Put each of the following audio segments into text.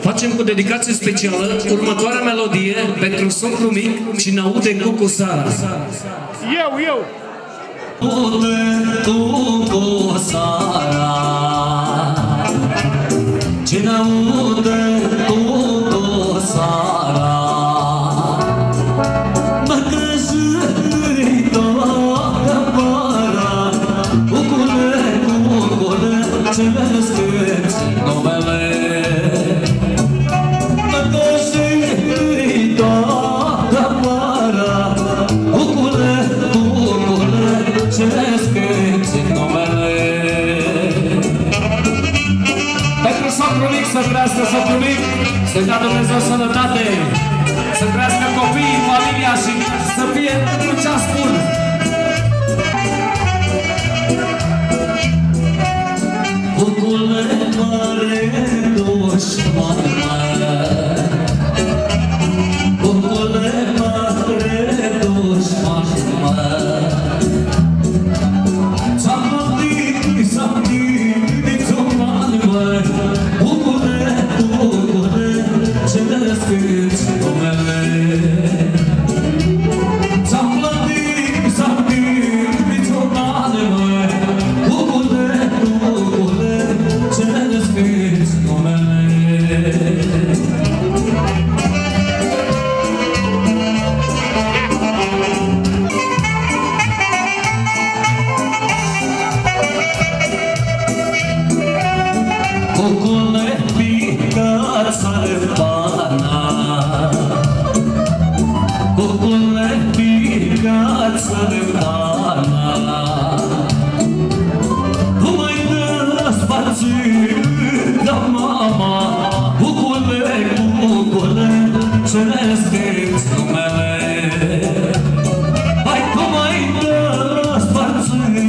Facem cu dedicație specială următoarea melodie pentru socru mic și n-aude cu Sara. Eu! Tu cu Sara, ce n-aude tu cu Sara, mă crezi-i toată para, cucule, ce-mi scânți numele. Pentru socru mic, să trească socru mic, să-i dea Dumnezeu sănătate, să trească copiii, familia și să fie într-un ceas bun. Cucule mare, dușman mare, cucule mare, dușman mare, ți-am plătit, ți-o-mani măi, cucule, ce-ne scânți numele. Ți-am plătit, ți-o-mani măi, cucule, ce-ne scânți numele. Cucule pică-ți-l pana, cucule pică-ți-l pana, tu mai dă-spații la mama, cucule, ce-ne scânți numele. Hai, tu mai dă-spații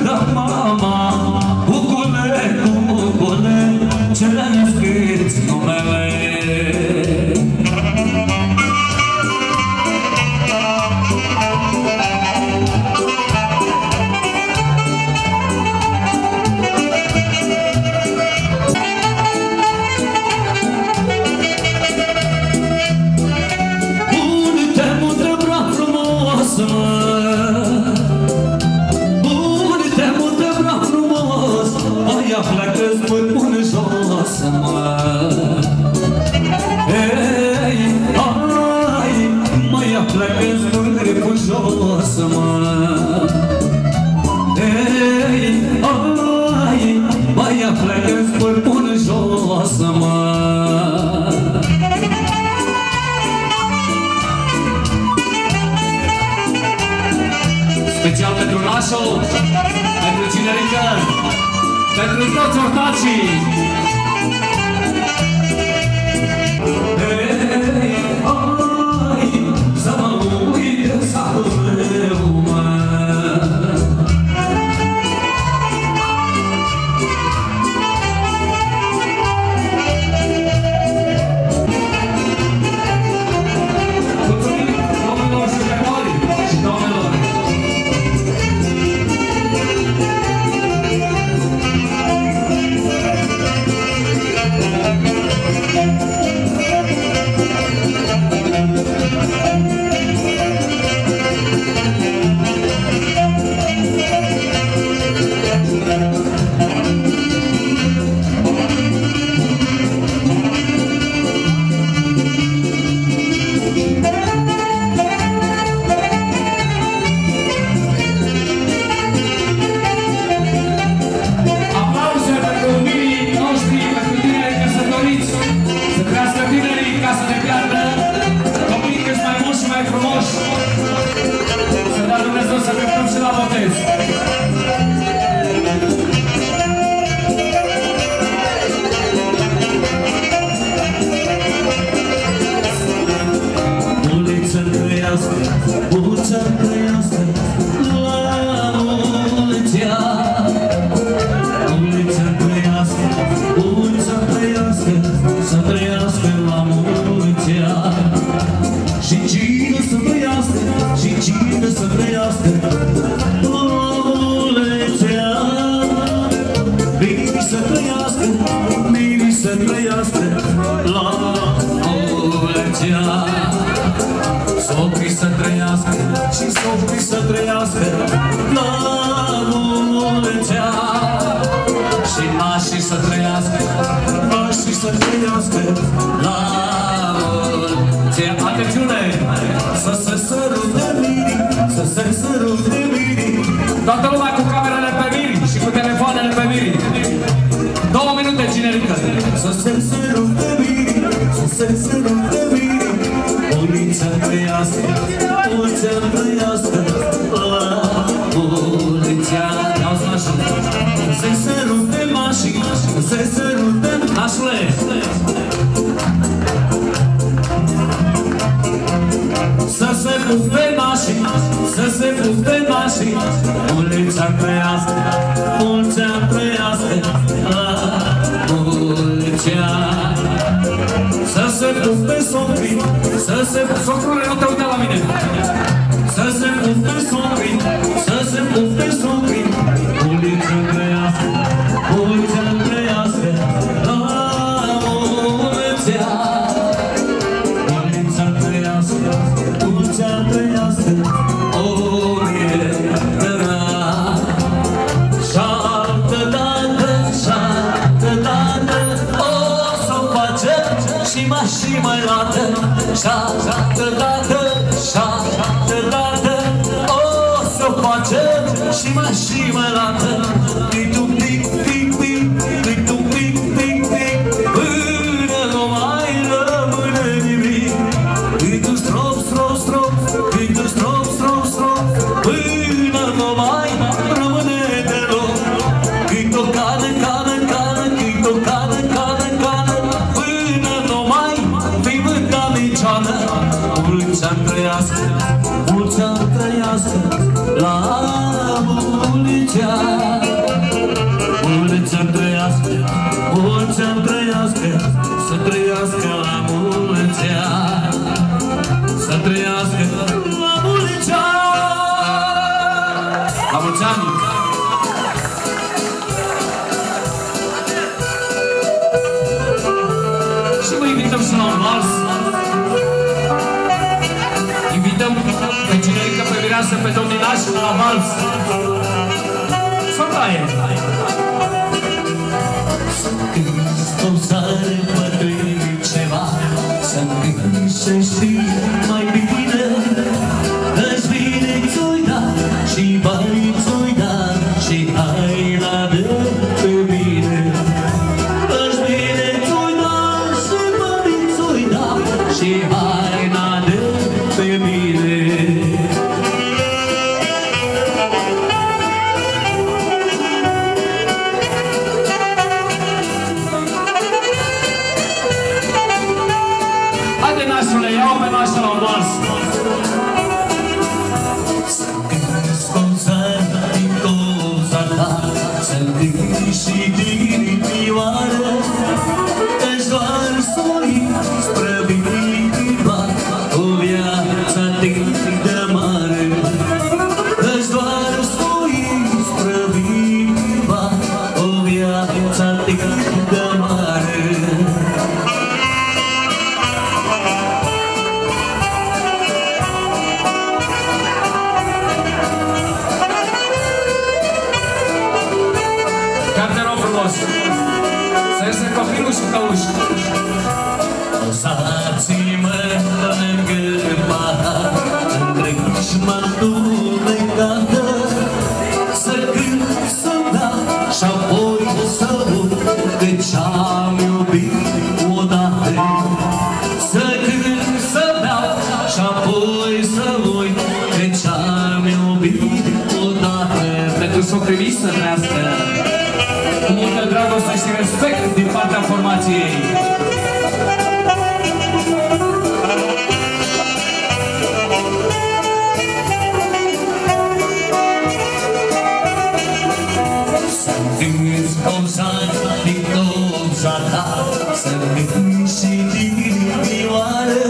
la mama, cucule, ce-ne scânți numele. Pleacă-ți mâini pune jos, mă. Ei, ai, mă, ia pleacă-ți mâini pune jos, mă. Ei, ai, mă, ia pleacă-ți mâini pune jos, mă. Special pentru nașul, pentru cinerică, pentru toți ortacii! Hei, ai, să mă uite satul meu, mă. Mulțumim domnilor și domnilor și domnilor! trăiască la mulți ani. Socrii să trăiască și socrii să trăiască la mulți ani. Și nașii să trăiască, nașii să trăiască la mulți ani. Atențiune! Să se sărute mirii, să se sărute mirii. Toată lumea cu camerele pe mirii și cu telefoanele pe mirii. 2 minute generică. Să se sărute mirii, să se sărute mirii. Mulți ani trăiască, mulți ani trăiască la mulți ani. Auzi, nașule, să se sărute mașini, să se sărute nașule. Să se pupe nașii, să se pupe nașii. Mulți ani trăiască, mulți ani trăiască la mulți ani. Să se pupe socrii, să se pupe Socrule, nu te uita la mine. să se pupe socrii, să se pupe socrii. Mulți ani trăiască, mulți ani trăiască la mulți ani. Mulți ani trăiască, mulți ani trăiască, o iertăra. Și-altă dată, și-altă dată, o să-o facem și mai lată. Și-altă dată, și-altă dată, o să-o facem și mai lată. Pic-tum, pic, pic, pic, pic-tum, pic, pic, pic, până nu mai rămâne nimic. Pic-tum, strop, strop, strop, pic-tum, strop, strop, strop, până nu mai rămâne deloc. Pic-tum, cană, cană, cană, pic-tum, cană, cană, cană, până nu mai fi mâncat niciodată. Mulți ani trăiască, mulți ani trăiască la mulți ani. Mulți ani trăiască, mulți ani trăiască, să trăiască la mulți ani. Să trăiască la mulți ani. La mulți ani. Și vă invităm să la un vals. Invităm pe generică, pe mireasă, pe domnii nași la vals. Să taie. Când sare pătrâni ceva, să-mi gândește știi mai bine. Îți vine ți-oi da și banii ți-oi da și haina de pe mine. Îți vine ți-oi da și banii ți-oi da și haina de pe mine. Haide, nașule, ia-o pe nașul la un vals. Să-mi și dinimioară, îți doar soi spre viiva o viață atât de mare. Îți doar soi spre viiva o viață atât de mare. Să iese copilul și căuși. Lăsați-mă lângă pahat, întreg și-mă lumecată, să cânt, să dau și-apoi să uit de ce-am iubit odată. Să cânt, să dau și-apoi să uit de ce-am iubit odată. Pentru socrii să trăiască cu multă dragoste și respect din partea formației. Să-mi vinzi obzat din obza ta, să-mi vinzi și dinimioară,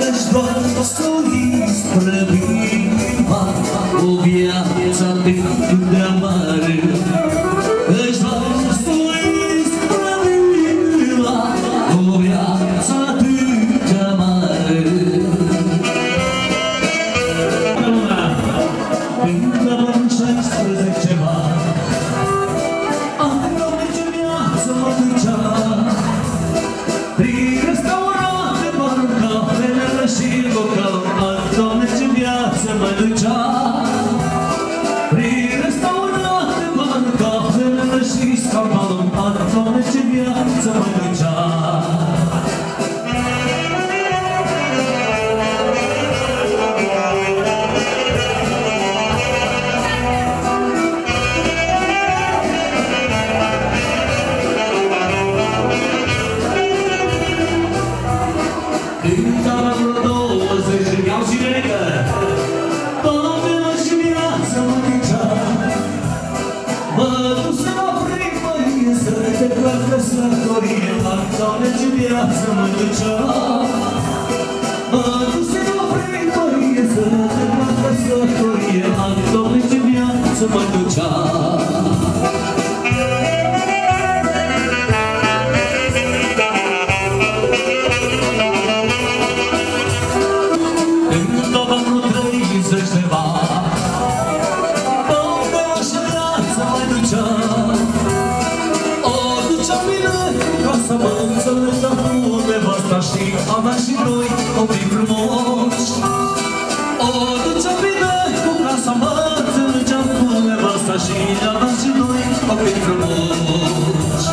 își doar soi spre viiva o viață atât de mare. Își doar soi spre viiva Prin restaurante, bar, cafelele și local, Doamne, ce viață mă ducea. Prin restaurante, bar, cafelele și scaunul, Doamne, ce viață mă ducea. Doamne, ce viață mă ducea. Mă duse la primărie să te fac căsătorie. Doamne, ce viață mă ducea. Când aveam vreo 30 de ani, Doamne, așa viață mă ducea. Să mă înțelegeam cu nevasta și aveam și noi copii frumoși. O duceam bine cu casa, mă înțelegeam cu nevasta și aveam și noi copii frumoși.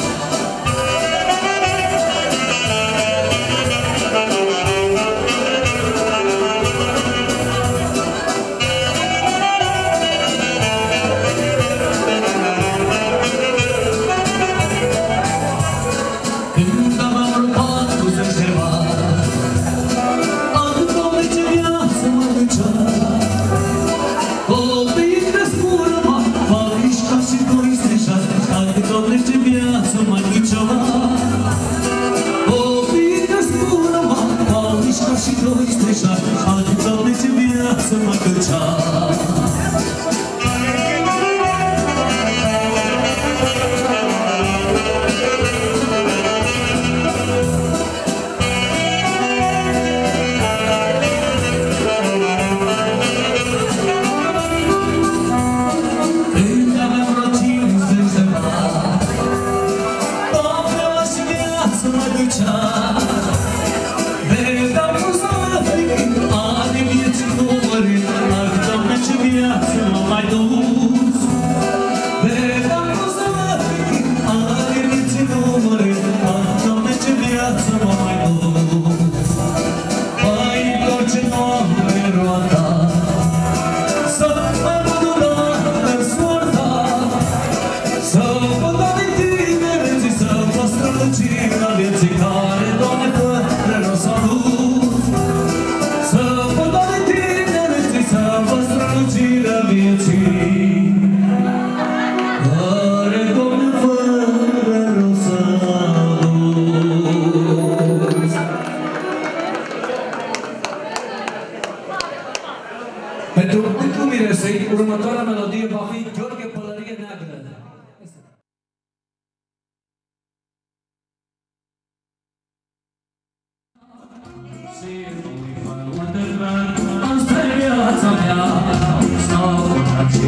Pentru Miresei, următoarea melodie va fi Gheorghe Pălărie Neagră. Asta e viața mea, stau și